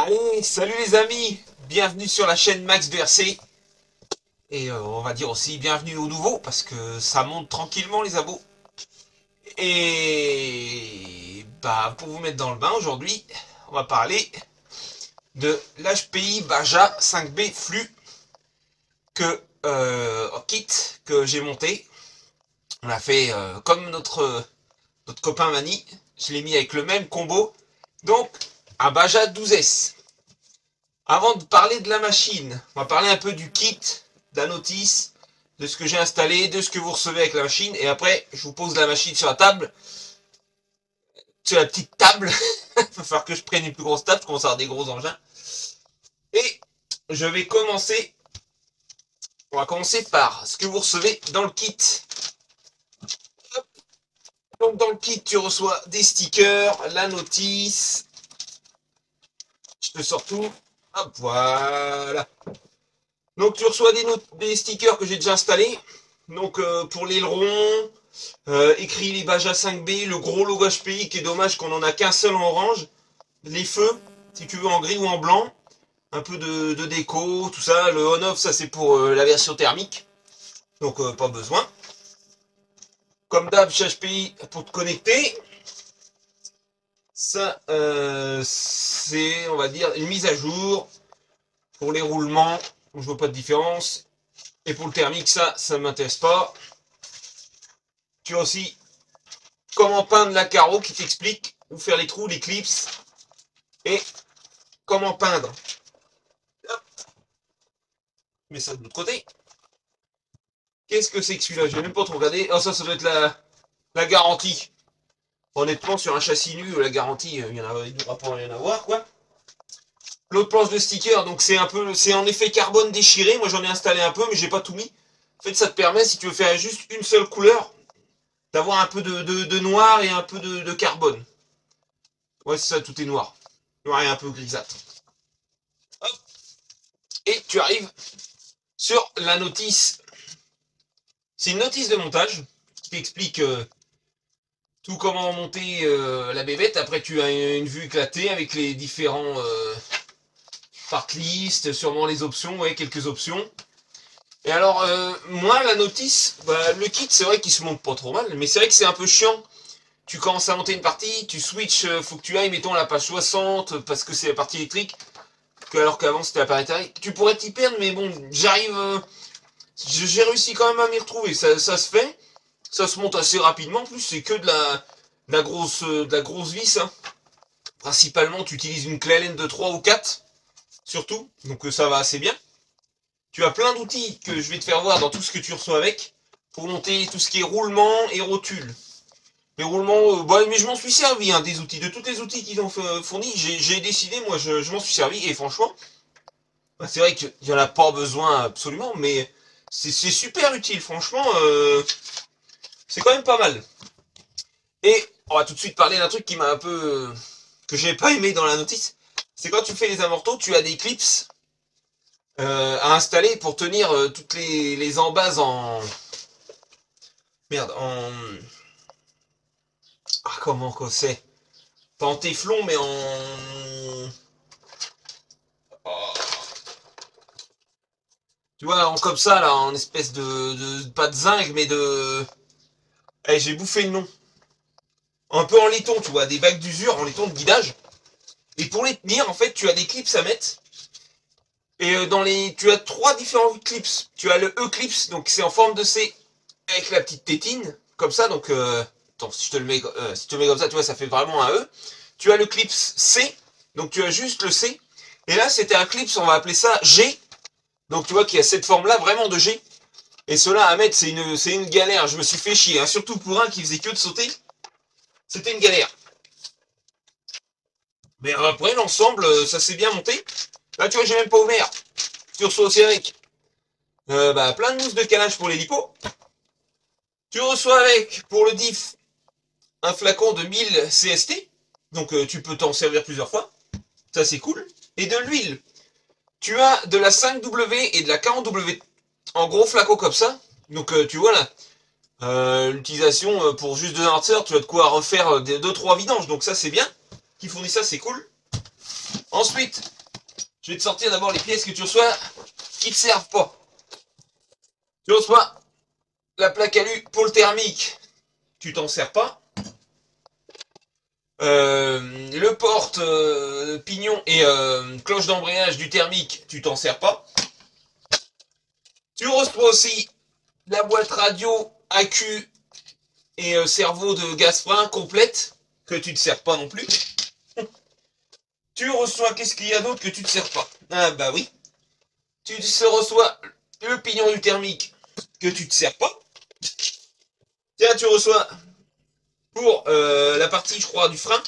Allez, salut les amis, bienvenue sur la chaîne Max BRC. Et on va dire aussi bienvenue aux nouveaux parce que ça monte tranquillement les abos. Et bah pour vous mettre dans le bain aujourd'hui, on va parler de l'HPI Baja 5B Flux que kit que j'ai monté. On a fait comme notre copain Mani, je l'ai mis avec le même combo. Donc un Baja 12S. Avant de parler de la machine, on va parler un peu du kit, de la notice, de ce que j'ai installé, de ce que vous recevez avec la machine. Et après, je vous pose la machine sur la table. Sur la petite table. Il va falloir que je prenne une plus grosse table, je commence à avoir des gros engins. Et je vais commencer. On va commencer par ce que vous recevez dans le kit. Donc dans le kit, tu reçois des stickers, la notice. Je te sors tout. Hop, voilà. Donc tu reçois des stickers que j'ai déjà installés. Donc pour l'aileron, écrit les Baja 5B, le gros logo HPI qui est dommage qu'on en a qu'un seul en orange. Les feux, si tu veux en gris ou en blanc. Un peu de déco, tout ça. Le on-off, ça c'est pour la version thermique. Donc pas besoin. Comme d'hab, chez HPI pour te connecter. Ça, c'est, on va dire, une mise à jour pour les roulements. Je vois pas de différence. Et pour le thermique, ça ne m'intéresse pas. Tu as aussi comment peindre la carreau qui t'explique où faire les trous, les clips et comment peindre. Hop. Mets ça de l'autre côté. Qu'est-ce que c'est que celui-là? Je vais même pas trop regarder. Oh, ça doit être la garantie. Honnêtement, sur un châssis nu, la garantie, il ne devra pas rien avoir, quoi. L'autre planche de sticker, donc c'est en effet carbone déchiré. Moi, j'en ai installé un peu, mais j'ai pas tout mis. En fait, ça te permet, si tu veux faire juste une seule couleur, d'avoir un peu de noir et un peu de carbone. Ouais, c'est ça, tout est noir. Noir et un peu grisâtre. Hop. Et tu arrives sur la notice. C'est une notice de montage qui t'explique tout comment monter la bébête. Après, tu as une vue éclatée avec les différents part list, sûrement les options, ouais, quelques options. Et alors, moi, la notice, bah, le kit, c'est vrai qu'il se monte pas trop mal, mais c'est vrai que c'est un peu chiant. Tu commences à monter une partie, tu switches, faut que tu ailles, mettons, à la page 60, parce que c'est la partie électrique, alors qu'avant, c'était la partie électrique. Tu pourrais t'y perdre, mais bon, j'arrive... j'ai réussi quand même à m'y retrouver, ça se fait, ça se monte assez rapidement, en plus, c'est que de la grosse vis, hein. Principalement, tu utilises une clé Allen de 3 ou 4, surtout, donc ça va assez bien. Tu as plein d'outils que je vais te faire voir dans tout ce que tu reçois avec, pour monter tout ce qui est roulement et rotule. Les roulements, bah, mais je m'en suis servi, hein, des outils. De tous les outils qu'ils ont fournis, j'ai décidé, moi, je m'en suis servi. Et franchement, bah, c'est vrai qu'il n'y en a pas besoin absolument, mais c'est super utile. Franchement, c'est quand même pas mal. Et on va tout de suite parler d'un truc qui m'a un peu... que j'ai pas aimé dans la notice. C'est quand tu fais les amortos, tu as des clips à installer pour tenir toutes les embases en... Merde, en... Ah, comment que c'est? Pas en téflon, mais en... Oh. Tu vois, comme ça, là, en espèce pas de zinc, mais de... Eh, j'ai bouffé le nom. Un peu en laiton, tu vois, des bacs d'usure en laiton de guidage. Et pour les tenir, en fait, tu as des clips à mettre. Et tu as trois différents clips. Tu as le E-clips, donc c'est en forme de C, avec la petite tétine, comme ça, donc... Attends, si je te le mets comme ça, tu vois, ça fait vraiment un E. Tu as le clips C, donc tu as juste le C. Et là, c'était un clips, on va appeler ça G. Donc tu vois qu'il y a cette forme-là, vraiment de G. Et cela à mettre, c'est une galère. Je me suis fait chier, hein. Surtout pour un qui faisait que de sauter. C'était une galère. Mais après, l'ensemble, ça s'est bien monté. Là, tu vois, j'ai même pas ouvert. Tu reçois aussi avec bah, plein de mousse de calage pour les lipos. Tu reçois avec, pour le diff, un flacon de 1000 CST. Donc tu peux t'en servir plusieurs fois. Ça, c'est cool. Et de l'huile. Tu as de la 5W et de la 40W en gros flacon comme ça. Donc tu vois là, l'utilisation pour juste 2 amortisseurs, tu as de quoi refaire 2-3 vidanges. Donc ça, c'est bien. Qui fournit ça, c'est cool. Ensuite, Je vais te sortir d'abord les pièces que tu reçois qui ne te servent pas. Tu reçois la plaque alu pour le thermique, tu t'en sers pas. Le porte pignon et cloche d'embrayage du thermique, tu t'en sers pas. Tu reçois aussi la boîte radio, AQ et cerveau de gaz frein complète, que tu te sers pas non plus. Tu reçois, qu'est-ce qu'il y a d'autre que tu te sers pas? Ah bah oui. Tu reçois le pignon du thermique, que tu te sers pas. Tiens, tu reçois pour la partie, je crois, du frein,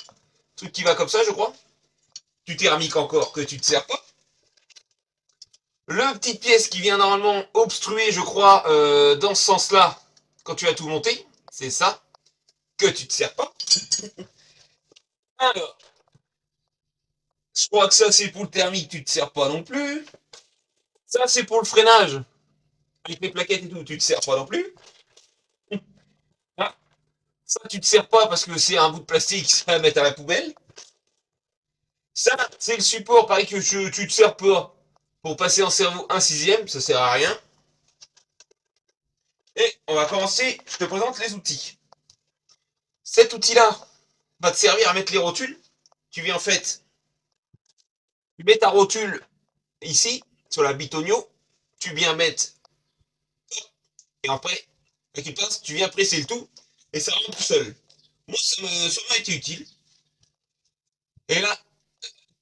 truc qui va comme ça, je crois. Du thermique encore, que tu te sers pas. Le petite pièce qui vient normalement obstruer, je crois, dans ce sens-là, quand tu as tout monté, c'est ça, que tu te sers pas. Alors, je crois que ça c'est pour le thermique, tu te sers pas non plus. Ça c'est pour le freinage, avec les plaquettes et tout, tu te sers pas non plus. Ah, ça tu te sers pas parce que c'est un bout de plastique, ça va mettre à la poubelle. Ça c'est le support, pareil que tu te sers pas pour passer en cerveau 1/6, ça sert à rien. Et on va commencer, je te présente les outils. Cet outil-là va te servir à mettre les rotules. Tu viens en fait, tu mets ta rotule ici, sur la bitonio, tu viens mettre, et après, avec une pince, tu viens presser le tout, et ça rentre tout seul. Moi, ça m'a été utile. Et là,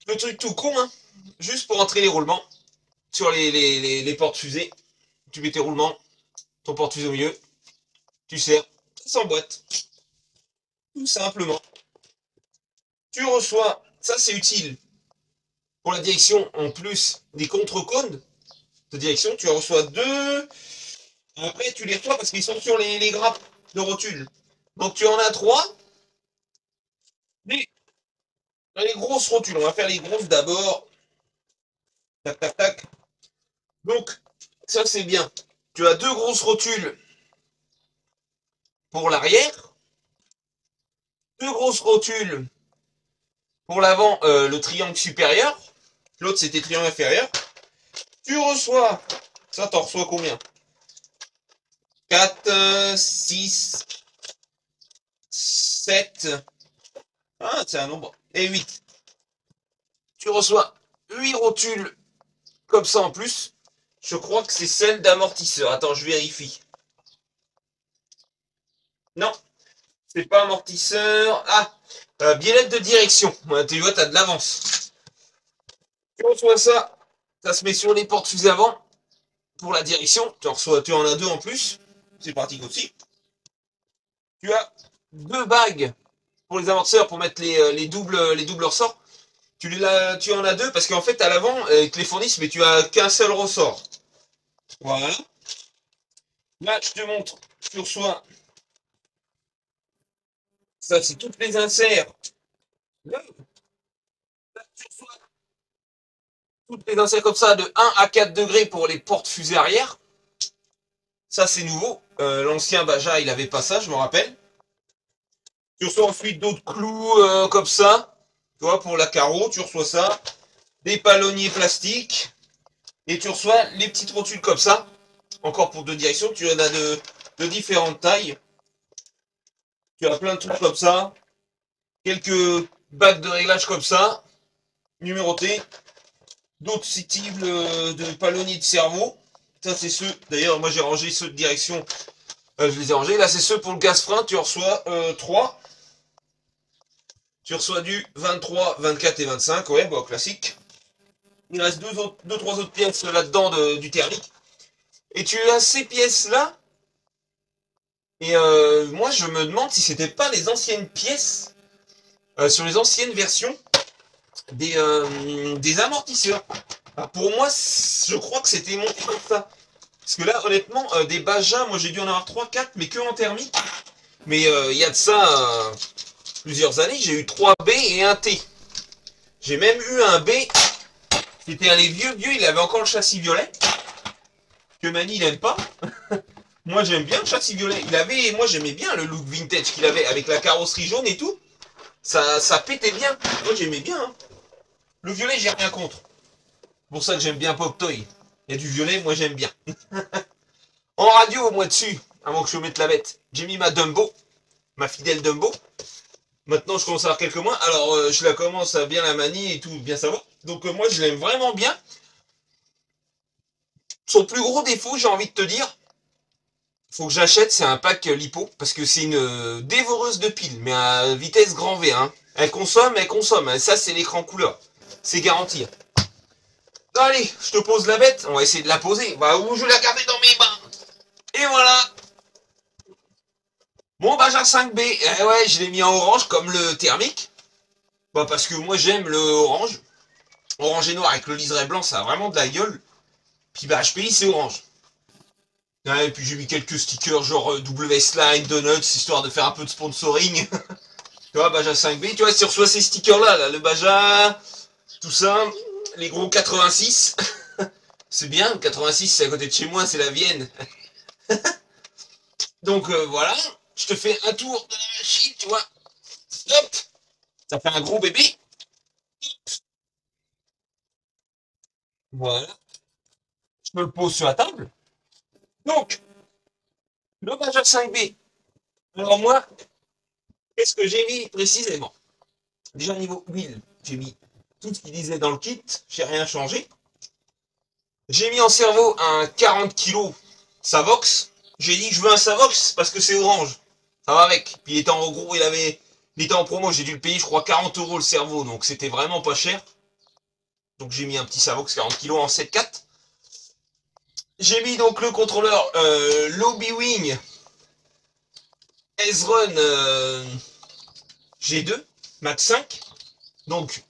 le truc tout con, hein, juste pour entrer les roulements, sur les portes fusées, tu mets tes roulements, ton porte-fusée au milieu, tu serres, ça s'emboîte. Tout simplement. Tu reçois, ça c'est utile pour la direction, en plus des contre-cônes de direction, tu en reçois deux. Après, tu les reçois parce qu'ils sont sur les grappes de rotule. Donc tu en as trois. Les grosses rotules, on va faire les grosses d'abord. Tac, tac, tac. Donc, ça c'est bien. Tu as deux grosses rotules pour l'arrière. Deux grosses rotules pour l'avant, le triangle supérieur. L'autre c'était triangle inférieur. Tu reçois, ça t'en reçois combien? 4, 6, 7. Ah, c'est un nombre. Et 8. Tu reçois 8 rotules comme ça en plus. Je crois que c'est celle d'amortisseur. Attends, je vérifie. Non, c'est pas amortisseur. Ah, biellette de direction. Ouais, tu vois, t'as de l'avance. Tu reçois ça. Ça se met sur les portes fusées avant. Pour la direction. Tu en as deux en plus. C'est pratique aussi. Tu as deux bagues pour les amortisseurs pour mettre les doubles ressorts. Tu en as deux parce qu'en fait à l'avant ils te les fournissent mais tu as qu'un seul ressort. Voilà. Là je te montre, tu reçois. Ça c'est toutes les inserts. Là, tu reçois toutes les inserts comme ça de 1 à 4 degrés pour les portes fusées arrière. Ça c'est nouveau. L'ancien Baja il avait pas ça, je me rappelle. Tu reçois ensuite d'autres clous comme ça. Tu vois, pour la carreau, tu reçois ça. Des palonniers plastiques. Et tu reçois les petites rotules comme ça. Encore pour deux directions. Tu en as de différentes tailles. Tu as plein de trucs comme ça. Quelques bacs de réglage comme ça. Numérotés. D'autres cibles de palonniers de cerveau. Ça, c'est ceux. D'ailleurs, moi, j'ai rangé ceux de direction. Je les ai rangés. Là, c'est ceux pour le gaz frein. Tu en reçois 3. Tu reçois du 23, 24 et 25. Ouais, bon, classique. Il reste deux, trois autres pièces là-dedans du thermique. Et tu as ces pièces-là. Et moi, je me demande si c'était pas les anciennes pièces sur les anciennes versions des amortisseurs. Alors pour moi, je crois que c'était monté comme ça. Parce que là, honnêtement, des Baja, moi j'ai dû en avoir 3, 4, mais que en thermique. Mais il y a de ça plusieurs années, j'ai eu 3 B et un T. J'ai même eu un B. C'était un des vieux, il avait encore le châssis violet. Que Mani, il n'aime pas. Moi, j'aime bien le châssis violet. Moi, j'aimais bien le look vintage qu'il avait avec la carrosserie jaune et tout. Ça pétait bien. Moi, j'aimais bien. Hein. Le violet, j'ai rien contre. pour ça que j'aime bien Pop Toy. Il y a du violet, moi j'aime bien. En radio, moi dessus, avant que je mette la bête, j'ai mis ma Dumbo, ma fidèle Dumbo. Maintenant, je commence à avoir quelques mois. Alors, je la commence à bien la manier et tout, bien savoir. Donc, moi, je l'aime vraiment bien. Son plus gros défaut, j'ai envie de te dire, faut que j'achète, c'est un pack lipo, parce que c'est une dévoreuse de piles, mais à vitesse grand V. Hein. Elle consomme. Ça, c'est l'écran couleur. C'est garanti. Allez, je te pose la bête. On va essayer de la poser. Bah, où je vais la garder dans mes mains. Et voilà. Mon Baja 5B. Eh ouais, je l'ai mis en orange comme le thermique. Bah, parce que moi, j'aime le orange. Orange et noir avec le liseré blanc, ça a vraiment de la gueule. Puis bah, HPI, c'est orange. Ouais, et puis j'ai mis quelques stickers genre WS-Line, Donuts, histoire de faire un peu de sponsoring. Tu vois, Baja 5B, tu vois, si tu reçois ces stickers-là, là, le Baja, tout ça, les gros 86. C'est bien, 86, c'est à côté de chez moi, c'est la Vienne. Donc voilà, je te fais un tour de la machine, tu vois. Hop, ça fait un gros bébé. Voilà, je me le pose sur la table. Donc, le Baja 5B. Alors moi, qu'est-ce que j'ai mis précisément? Déjà niveau huile, j'ai mis tout ce qu'il disait dans le kit, j'ai rien changé. J'ai mis en cerveau un 40 kg Savox. J'ai dit que je veux un Savox parce que c'est orange. Ça va avec. Puis il était en gros, il était en promo, j'ai dû le payer, je crois, 40 € le cerveau, donc c'était vraiment pas cher. Donc j'ai mis un petit Savox 40 kg en 7.4. J'ai mis donc le contrôleur Lobby Wing S-Run G2 Max 5. Donc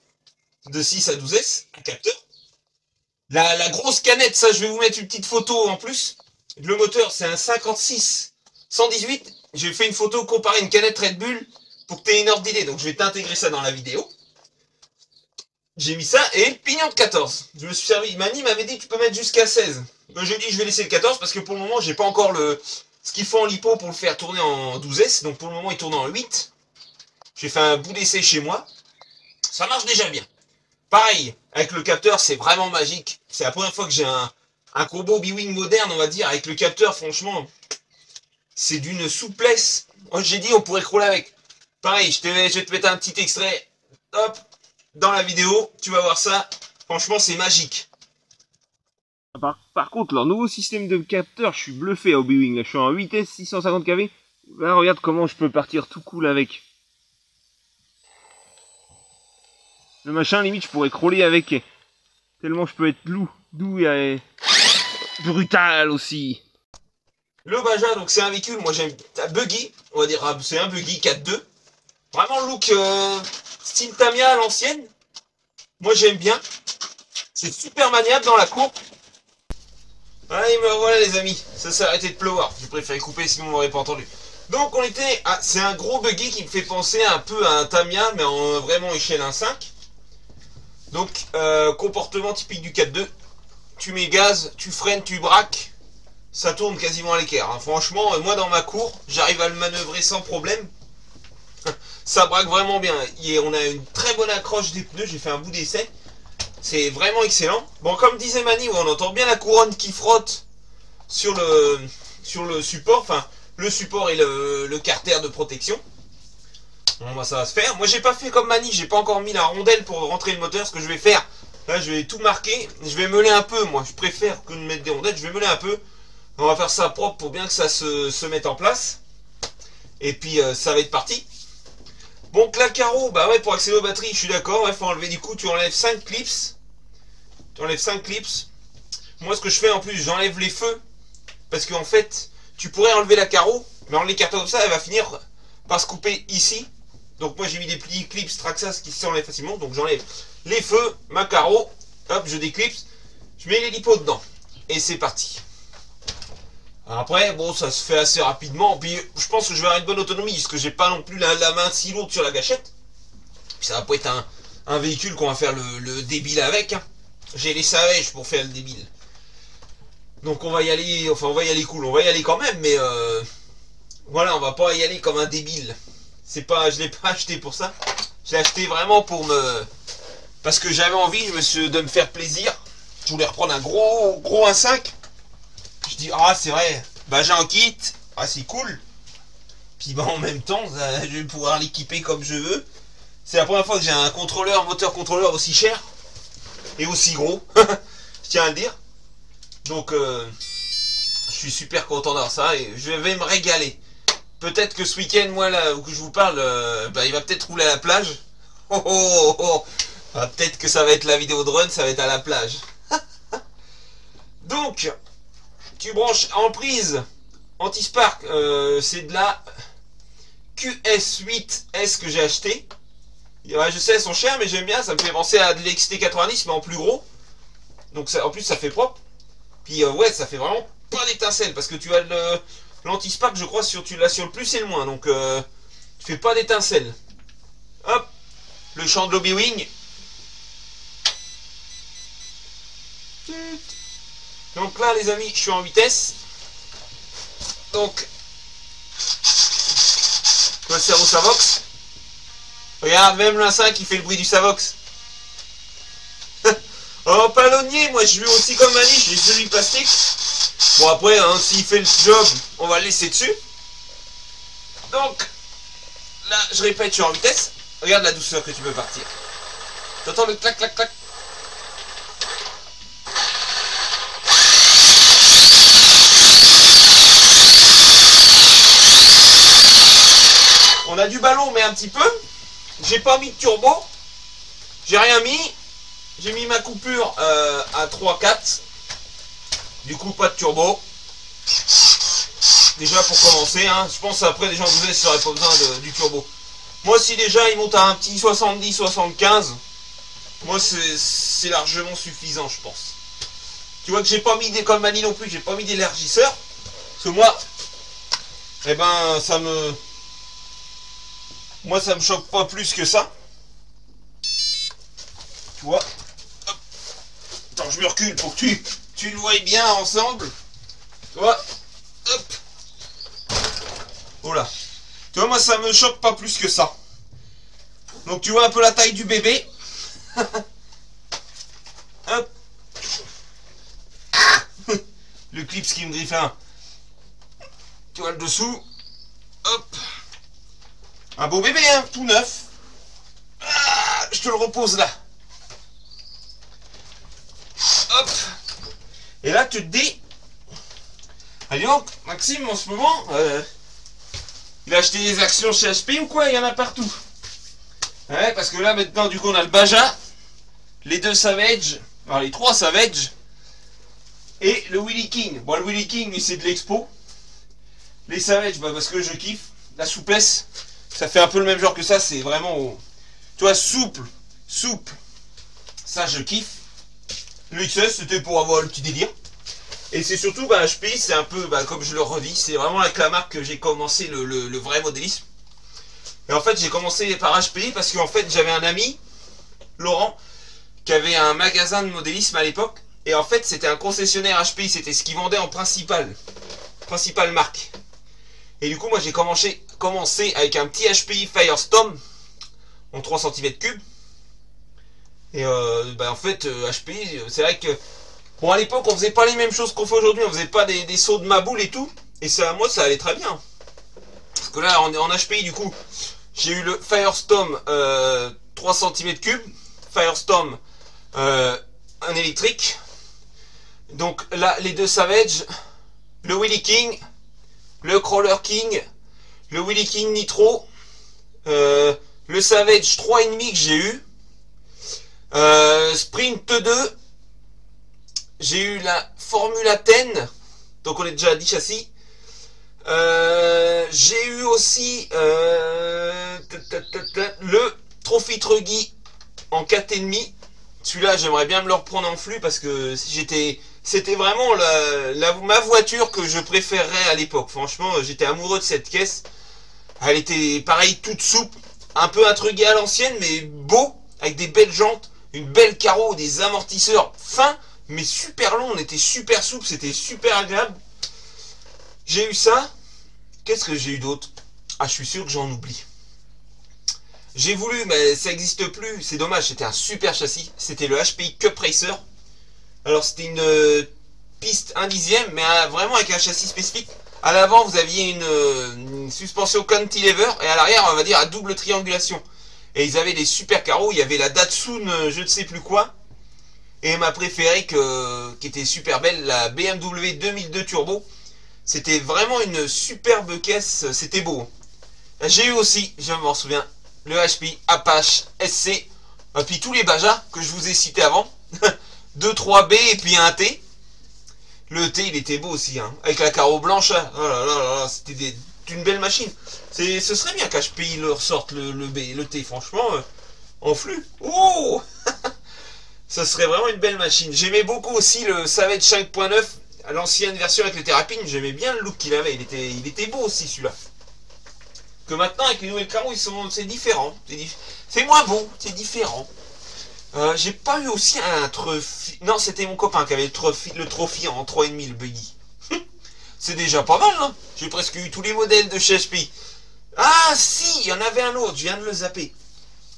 de 6 à 12S, un capteur. La grosse canette, ça je vais vous mettre une petite photo en plus. Le moteur c'est un 56 118. J'ai fait une photo comparée à une canette Red Bull pour que tu aies une ordre d'idée. Donc je vais t'intégrer ça dans la vidéo. J'ai mis ça et le pignon de 14. Je me suis servi. Mani m'avait dit que tu peux mettre jusqu'à 16. Donc j'ai dit je vais laisser le 14 parce que pour le moment j'ai pas encore ce qu'il faut en lipo pour le faire tourner en 12S. Donc pour le moment il tourne en 8. J'ai fait un bout d'essai chez moi. Ça marche déjà bien. Pareil, avec le capteur, c'est vraiment magique. C'est la première fois que j'ai un combo B-Wing moderne, on va dire, avec le capteur, franchement, c'est d'une souplesse. Moi, j'ai dit, on pourrait crawler avec. Pareil, je vais te mettre un petit extrait, hop, dans la vidéo, tu vas voir ça. Franchement, c'est magique. Par contre, leur nouveau système de capteur, je suis bluffé au B-Wing. Là, je suis en 8S 650 kV. Là, regarde comment je peux partir tout cool avec. Le machin, limite, je pourrais crawler avec. Tellement je peux être doux et brutal aussi. Le Baja, donc c'est un véhicule, moi j'aime un buggy, on va dire, c'est un buggy 4.2. Vraiment look style Tamiya à l'ancienne. Moi j'aime bien. C'est super maniable dans la cour. Allez, me voilà les amis, ça s'est arrêté de pleuvoir. J'ai préféré couper sinon on m'aurait pas entendu. Donc on était, c'est un gros buggy qui me fait penser un peu à un Tamiya, mais en vraiment échelle 1.5. Donc, comportement typique du 4.2. Tu mets gaz, tu freines, tu braques. Ça tourne quasiment à l'équerre. Hein. Franchement, moi dans ma cour, j'arrive à le manœuvrer sans problème. Ça braque vraiment bien. On a une très bonne accroche des pneus. J'ai fait un bout d'essai. C'est vraiment excellent. Bon, comme disait Mani, on entend bien la couronne qui frotte sur le support. Enfin, le support et le carter de protection. Bon bah ça va se faire. Moi j'ai pas fait comme Mani, j'ai pas encore mis la rondelle pour rentrer le moteur. Ce que je vais faire, là je vais tout marquer. Je vais meuler un peu, moi je préfère que de mettre des rondelles. Je vais meuler un peu. On va faire ça propre pour bien que ça se mette en place. Et puis ça va être parti. Bon, là le carreau, bah ouais, pour accéder aux batteries, je suis d'accord. Ouais, faut enlever du coup, tu enlèves 5 clips. Tu enlèves 5 clips. Moi ce que je fais en plus, j'enlève les feux. Parce qu'en fait, tu pourrais enlever la carreau, mais en l'écartant comme ça, elle va finir par se couper ici. Donc moi j'ai mis des plis clips Traxxas qui s'enlèvent facilement. Donc j'enlève les feux, ma carreau, hop, je déclipse, je mets les lipos dedans. Et c'est parti. Après, bon, ça se fait assez rapidement. Puis je pense que je vais avoir une bonne autonomie, parce que j'ai pas non plus la main si lourde sur la gâchette. Puis ça va pas être un véhicule qu'on va faire le débile avec. Hein. J'ai les savèges pour faire le débile. Donc on va y aller, enfin on va y aller cool, on va y aller quand même, mais voilà, on va pas y aller comme un débile. C'est pas, je l'ai pas acheté pour ça. Je l'ai acheté vraiment pour parce que j'avais envie, de me faire plaisir. Je voulais reprendre un gros 1.5. Je dis, ah c'est vrai, bah j'ai un kit, ah c'est cool. Puis bah en même temps, je vais pouvoir l'équiper comme je veux. C'est la première fois que j'ai un moteur contrôleur aussi cher et aussi gros, je tiens à le dire. Donc je suis super content d'avoir ça et je vais me régaler. Peut-être que ce week-end, moi là où je vous parle, bah, il va peut-être rouler à la plage. Oh, oh, oh, oh. Ah, peut-être que ça va être la vidéo de run, ça va être à la plage. Donc, tu branches en prise anti-spark, c'est de la QS8S que j'ai acheté. Ouais, je sais, elles sont chères, mais j'aime bien, ça me fait penser à de l'XT90, mais en plus gros. Donc ça, en plus, ça fait propre. Puis ouais, ça fait vraiment pas d'étincelle, parce que tu as l'anti-spark, je crois, tu l'as sur le plus et le moins, donc tu fais pas d'étincelle. Hop, le champ de l'Obi-Wing. Donc là, les amis, je suis en vitesse. Donc, le servo Savox. Regarde, même l'A5 qui fait le bruit du Savox. Oh, palonnier, moi je veux aussi comme Mani, j'ai celui plastique. Bon après, hein, s'il fait le job, on va le laisser dessus. Donc, là, je répète, je suis en vitesse. Regarde la douceur que tu peux partir. T'entends le clac, clac, clac. On a du ballon, mais un petit peu. J'ai pas mis de turbo. J'ai rien mis. J'ai mis ma coupure à 3-4. Du coup, pas de turbo. Déjà pour commencer, hein, je pense après les gens vous laissent, j'aurais pas besoin du turbo. Moi, si déjà il monte à un petit 70-75, moi c'est largement suffisant, je pense. Tu vois que j'ai pas mis des comme Mani non plus, j'ai pas mis d'élargisseur. Parce que moi, eh ben, moi, ça me choque pas plus que ça. Tu vois. Hop. Attends, je me recule pour que tu le voies bien ensemble. Tu vois. Hop. Voilà. Tu vois, moi, ça me choque pas plus que ça. Donc, tu vois un peu la taille du bébé. Hop. Ah. Le clip qui me griffe un. Tu vois le dessous. Hop. Un beau bébé, hein, tout neuf. Ah, je te le repose là. Hop. Et là, tu te dis... Allez donc, Maxime, en ce moment, il a acheté des actions chez HP ou quoi? Il y en a partout. Ouais, parce que là, maintenant, du coup, on a le Baja, les deux Savage, alors les trois Savage, et le Willy King. Bon, le Willy King, lui, c'est de l'expo. Les Savage, bah, parce que je kiffe. La souplesse, ça fait un peu le même genre que ça, c'est vraiment... Tu vois, souple. Ça, je kiffe. Le XS, c'était pour avoir le petit délire. Et c'est surtout, bah, HP, c'est un peu, bah, comme je le redis, c'est vraiment avec la marque que j'ai commencé le vrai modélisme. Et en fait, j'ai commencé par HP parce qu'en fait, j'avais un ami, Laurent, qui avait un magasin de modélisme à l'époque. Et en fait, c'était un concessionnaire HP, c'était ce qu'il vendait en principale marque. Et du coup, moi, j'ai commencé avec un petit HPI Firestorm en 3 cm3. Et bah, en fait, HPI, c'est vrai que... Bon, à l'époque, on faisait pas les mêmes choses qu'on fait aujourd'hui. On faisait pas des sauts de maboule et tout. Et ça, moi, ça allait très bien. Parce que là, en HPI, du coup, j'ai eu le Firestorm 3 cm3. Firestorm un électrique. Donc là, les deux Savage, le Willy King, le Crawler King, le Willy King Nitro, le Savage 3,5 que j'ai eu, Sprint 2, j'ai eu la Formula 10, donc on est déjà à 10 châssis. J'ai eu aussi le Trophy Truggy en 4,5. Celui-là, j'aimerais bien me le reprendre en flux parce que c'était vraiment ma voiture que je préférerais à l'époque. Franchement, j'étais amoureux de cette caisse. Elle était pareil, toute souple, un peu un Truggy à l'ancienne, mais beau, avec des belles jantes, une belle carreau, des amortisseurs fins, mais super longs. On était super souple, c'était super agréable. J'ai eu ça. Qu'est-ce que j'ai eu d'autre? Ah, je suis sûr que j'en oublie. J'ai voulu, mais ça n'existe plus. C'est dommage, c'était un super châssis. C'était le HPI Cup Racer. Alors c'était une piste 1/10, mais vraiment avec un châssis spécifique. À l'avant, vous aviez une suspension cantilever, et à l'arrière, on va dire à double triangulation. Et ils avaient des super carreaux, il y avait la Datsun, je ne sais plus quoi, et ma préférée qui était super belle, la BMW 2002 Turbo. C'était vraiment une superbe caisse, c'était beau. J'ai eu aussi, je m'en souviens, le HP Apache SC, et puis tous les Baja que je vous ai cités avant. 2-3B et puis un T. Le T, il était beau aussi, hein, avec la carreau blanche. Hein. Oh là là là, c'était une belle machine. Ce serait bien qu'HPI leur sorte le T, franchement, en flux. Oh, ça serait vraiment une belle machine. J'aimais beaucoup aussi le Savage 5.9, l'ancienne version avec les thérapines. J'aimais bien le look qu'il avait. Il était beau aussi celui-là. Que maintenant, avec les nouvelles carreaux, c'est différent. C'est moins beau, c'est différent. J'ai pas eu aussi un trophy. Non, c'était mon copain qui avait le trophy en 3,5 le buggy. C'est déjà pas mal, hein. J'ai presque eu tous les modèles de chez HP. Ah si, il y en avait un autre, je viens de le zapper.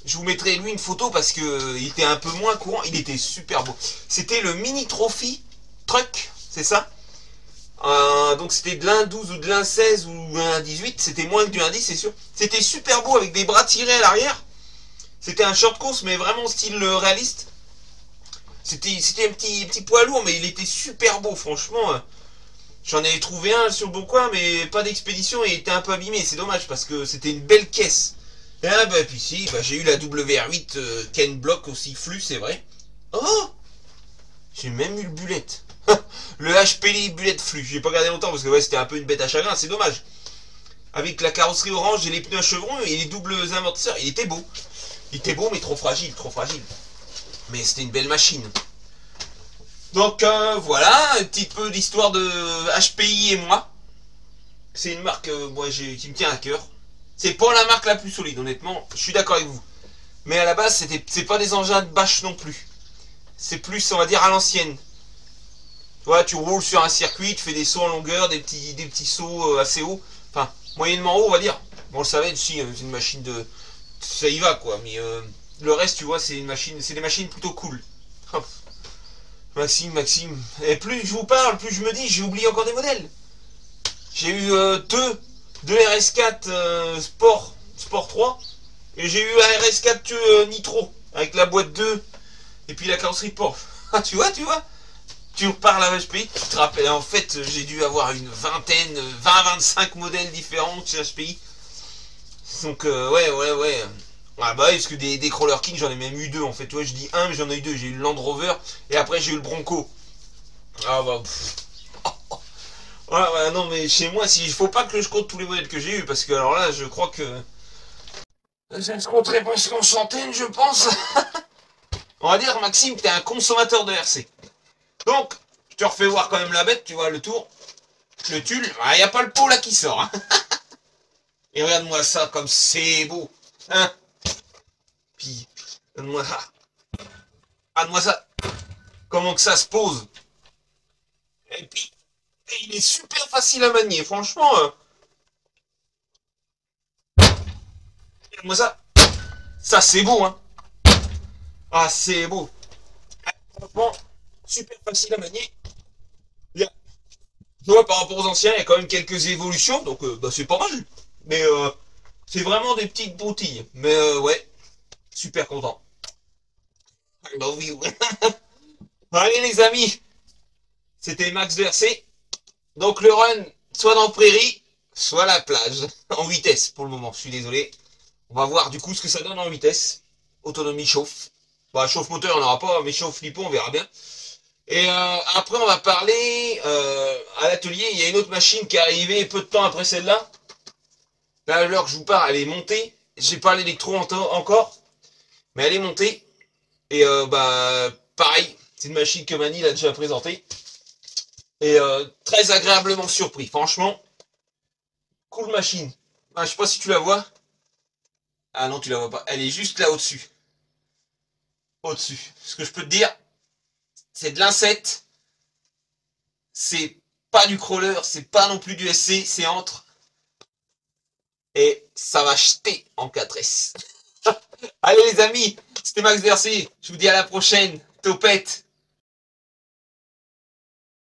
Je vous mettrai lui une photo parce que il était un peu moins courant, il était super beau. C'était le mini trophy truck, c'est ça. Donc c'était de l'1,12 ou de l'1,16 ou un 1,18, c'était moins que du 1,10 c'est sûr. C'était super beau avec des bras tirés à l'arrière. C'était un short course mais vraiment style réaliste. C'était un petit poids lourd mais il était super beau franchement. J'en ai trouvé un sur le bon coin mais pas d'expédition et il était un peu abîmé. C'est dommage parce que c'était une belle caisse. Et ah bah puis si, bah, j'ai eu la WR8 Ken Block aussi flux c'est vrai. Oh, j'ai même eu le bullet. Le HPLI bullet flux. J'ai pas gardé longtemps parce que ouais, c'était un peu une bête à chagrin, c'est dommage. Avec la carrosserie orange et les pneus à chevrons et les doubles amortisseurs, il était beau. Il était beau mais trop fragile, trop fragile. Mais c'était une belle machine. Donc voilà, un petit peu d'histoire de HPI et moi. C'est une marque qui me tient à cœur. C'est pas la marque la plus solide, honnêtement. Je suis d'accord avec vous. Mais à la base, c'est pas des engins de bâche non plus. C'est plus, on va dire, à l'ancienne. Ouais, tu roules sur un circuit, tu fais des sauts en longueur, des petits sauts assez hauts. Enfin, moyennement haut, on va dire. Bon, le savait, si, c'est une machine de... Ça y va, quoi. Mais le reste, tu vois, c'est des machines plutôt cool. Hop. Maxime. Et plus je vous parle, plus je me dis, j'ai oublié encore des modèles. J'ai eu deux RS4 Sport 3. Et j'ai eu un RS4 Nitro. Avec la boîte 2. Et puis la carrosserie Porsche. Ah, tu vois. Tu reparles à HPI, tu te rappelles, en fait, j'ai dû avoir une vingtaine, 20-25 modèles différents chez HPI. Donc, ouais. Ah bah oui, parce que des Crawler King, j'en ai même eu deux, en fait. Ouais, je dis un, mais j'en ai eu deux. J'ai eu le Land Rover, et après, j'ai eu le Bronco. Ah bah, ouais, non, mais chez moi, il faut pas que je compte tous les modèles que j'ai eu, parce que, alors là, je crois que... Ça se compterait presque en centaines, je pense. On va dire, Maxime, t'es un consommateur de RC. Donc, je te refais voir quand même la bête, tu vois, le tour. Le tulle, il n'y a pas le pot là qui sort. Hein. Et regarde-moi ça, comme c'est beau. Hein. Puis, regarde-moi ça. Regarde-moi ça. Comment que ça se pose. Et puis, il est super facile à manier, franchement. Regarde-moi ça. Ça, c'est beau, hein. Ah, c'est beau. Franchement, super facile à manier. Bien. Tu vois, par rapport aux anciens, il y a quand même quelques évolutions, donc bah, c'est pas mal. Mais c'est vraiment des petites broutilles. Mais ouais, super content. I love you. Allez les amis, c'était Max Versé. Donc le run, soit dans prairie, soit à la plage. En vitesse pour le moment, je suis désolé. On va voir du coup ce que ça donne en vitesse. Autonomie chauffe. Bah chauffe moteur on n'aura pas, mais chauffe lipo on verra bien. Et après on va parler à l'atelier, il y a une autre machine qui est arrivée peu de temps après celle-là. Là à l'heure que je vous parle, elle est montée. J'ai pas l'électro encore, mais elle est montée. Et bah pareil, c'est une machine que Mani l'a déjà présentée. Et très agréablement surpris. Franchement, cool machine. Ah, je sais pas si tu la vois. Ah non, tu la vois pas. Elle est juste là au-dessus. Au-dessus. Ce que je peux te dire, c'est de l'In7. C'est pas du crawler, c'est pas non plus du SC, c'est entre. Et ça va jeter en 4S. Allez les amis, c'était Max Versé. Je vous dis à la prochaine. Topette.